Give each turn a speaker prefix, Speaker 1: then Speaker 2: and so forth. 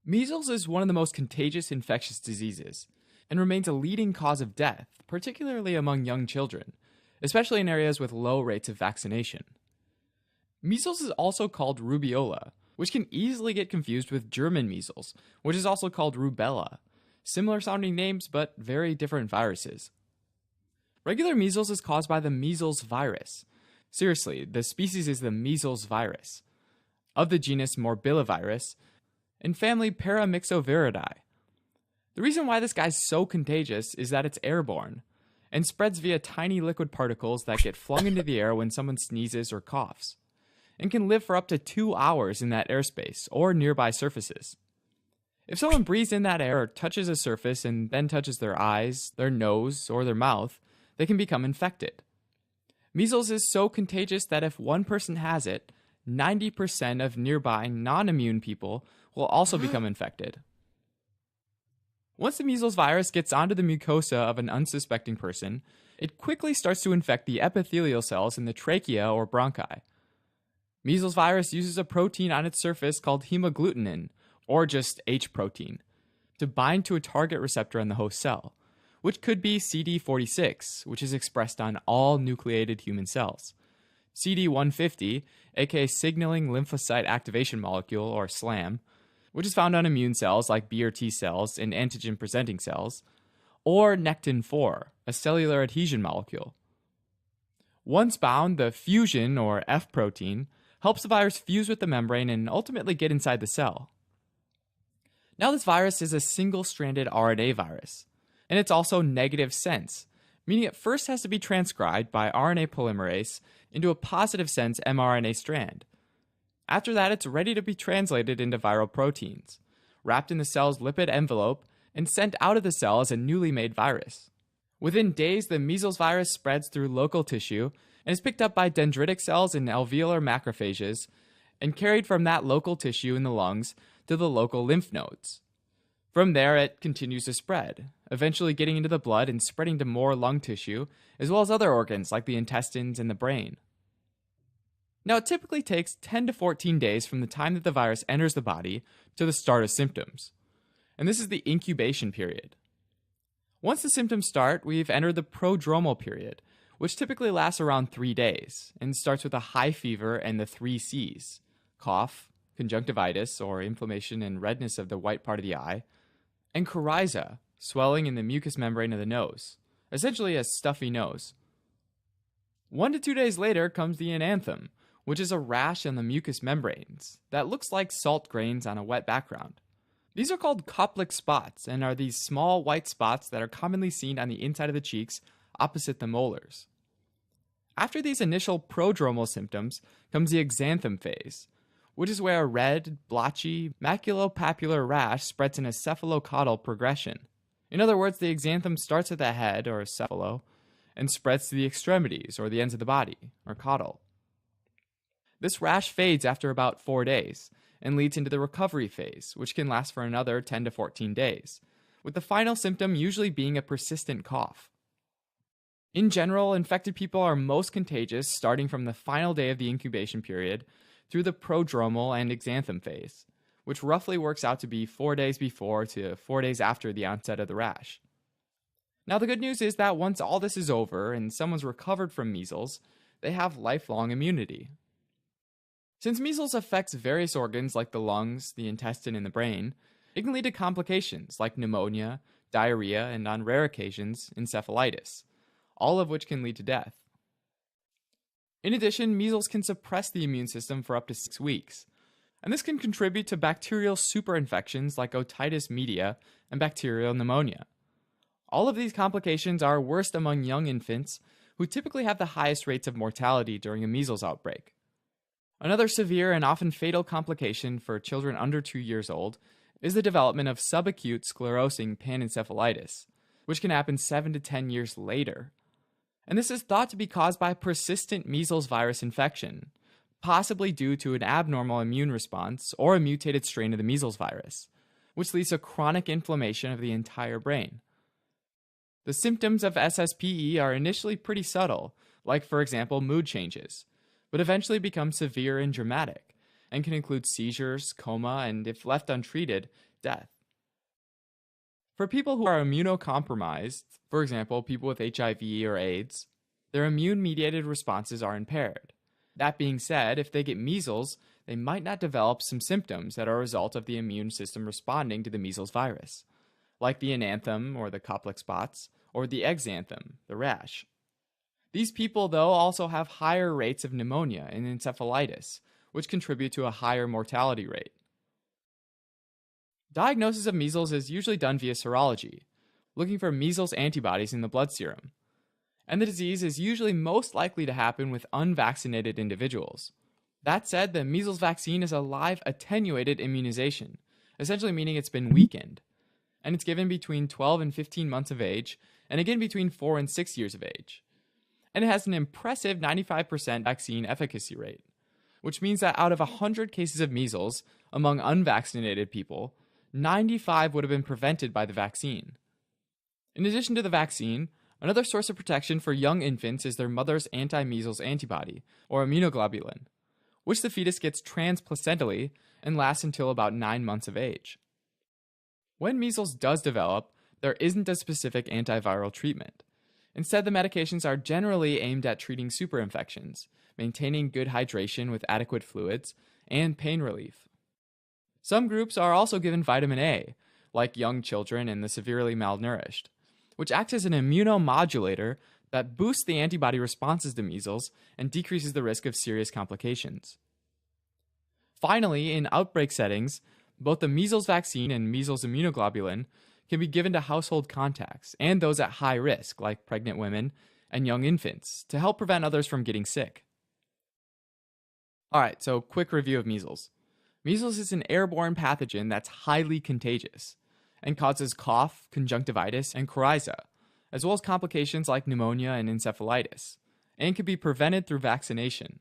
Speaker 1: Measles is one of the most contagious infectious diseases and remains a leading cause of death, particularly among young children, especially in areas with low rates of vaccination. Measles is also called rubeola, which can easily get confused with German measles, which is also called rubella. Similar sounding names, but very different viruses. Regular measles is caused by the measles virus. Seriously, the species is the measles virus, of the genus Morbillivirus, and family Paramyxoviridae. The reason why this guy's so contagious is that it's airborne, and spreads via tiny liquid particles that get flung into the air when someone sneezes or coughs, and can live for up to 2 hours in that airspace or nearby surfaces. If someone breathes in that air or touches a surface and then touches their eyes, their nose, or their mouth, they can become infected. Measles is so contagious that if one person has it, 90% of nearby non-immune people will also become infected. Once the measles virus gets onto the mucosa of an unsuspecting person, it quickly starts to infect the epithelial cells in the trachea or bronchi. Measles virus uses a protein on its surface called hemagglutinin, or just H protein, to bind to a target receptor on the host cell, which could be CD46, which is expressed on all nucleated human cells, CD150, aka signaling lymphocyte activation molecule, or SLAM, which is found on immune cells like B or T cells and antigen-presenting cells, or Nectin-4, a cellular adhesion molecule. Once bound, the fusion, or F protein, helps the virus fuse with the membrane and ultimately get inside the cell. Now this virus is a single-stranded RNA virus, and it's also negative sense, meaning it first has to be transcribed by RNA polymerase into a positive sense mRNA strand. After that, it's ready to be translated into viral proteins, wrapped in the cell's lipid envelope, and sent out of the cell as a newly made virus. Within days, the measles virus spreads through local tissue and is picked up by dendritic cells and alveolar macrophages and carried from that local tissue in the lungs to the local lymph nodes. From there, it continues to spread, eventually getting into the blood and spreading to more lung tissue, as well as other organs like the intestines and the brain. Now, it typically takes 10 to 14 days from the time that the virus enters the body to the start of symptoms, and this is the incubation period. Once the symptoms start, we've entered the prodromal period, which typically lasts around 3 days and starts with a high fever and the 3 C's: cough, conjunctivitis, or inflammation and redness of the white part of the eye, and coryza, swelling in the mucous membrane of the nose, essentially a stuffy nose. 1 to 2 days later comes the enanthem, which is a rash on the mucous membranes that looks like salt grains on a wet background. These are called Koplik spots and are these small white spots that are commonly seen on the inside of the cheeks opposite the molars. After these initial prodromal symptoms comes the exanthem phase, which is where a red, blotchy, maculopapular rash spreads in a cephalocaudal progression. In other words, the exanthem starts at the head, or cephalo, and spreads to the extremities, or the ends of the body, or caudal. This rash fades after about 4 days, and leads into the recovery phase, which can last for another 10 to 14 days, with the final symptom usually being a persistent cough. In general, infected people are most contagious starting from the final day of the incubation period through the prodromal and exanthem phase, which roughly works out to be 4 days before to 4 days after the onset of the rash. Now, the good news is that once all this is over and someone's recovered from measles, they have lifelong immunity. Since measles affects various organs like the lungs, the intestine, and the brain, it can lead to complications like pneumonia, diarrhea, and on rare occasions, encephalitis, all of which can lead to death. In addition, measles can suppress the immune system for up to 6 weeks, and this can contribute to bacterial superinfections like otitis media and bacterial pneumonia. All of these complications are worst among young infants, who typically have the highest rates of mortality during a measles outbreak. Another severe and often fatal complication for children under 2 years old is the development of subacute sclerosing panencephalitis, which can happen 7 to 10 years later. And this is thought to be caused by persistent measles virus infection, possibly due to an abnormal immune response or a mutated strain of the measles virus, which leads to chronic inflammation of the entire brain. The symptoms of SSPE are initially pretty subtle, like for example mood changes, but eventually become severe and dramatic, and can include seizures, coma, and if left untreated, death. For people who are immunocompromised, for example, people with HIV or AIDS, their immune-mediated responses are impaired. That being said, if they get measles, they might not develop some symptoms that are a result of the immune system responding to the measles virus, like the enanthem or the Koplik spots, or the exanthem, the rash. These people, though, also have higher rates of pneumonia and encephalitis, which contribute to a higher mortality rate. Diagnosis of measles is usually done via serology, looking for measles antibodies in the blood serum. And the disease is usually most likely to happen with unvaccinated individuals. That said, the measles vaccine is a live attenuated immunization, essentially meaning it's been weakened. And it's given between 12 and 15 months of age, and again between 4 and 6 years of age. And it has an impressive 95% vaccine efficacy rate, which means that out of 100 cases of measles among unvaccinated people, 95 would have been prevented by the vaccine. In addition to the vaccine, another source of protection for young infants is their mother's anti-measles antibody, or immunoglobulin, which the fetus gets transplacentally and lasts until about 9 months of age. When measles does develop, there isn't a specific antiviral treatment. Instead, the medications are generally aimed at treating superinfections, maintaining good hydration with adequate fluids, and pain relief. Some groups are also given vitamin A, like young children and the severely malnourished, which acts as an immunomodulator that boosts the antibody responses to measles and decreases the risk of serious complications. Finally, in outbreak settings, both the measles vaccine and measles immunoglobulin can be given to household contacts and those at high risk, like pregnant women and young infants, to help prevent others from getting sick. Alright, so quick review of measles. Measles is an airborne pathogen that's highly contagious and causes cough, conjunctivitis, and coryza, as well as complications like pneumonia and encephalitis, and can be prevented through vaccination.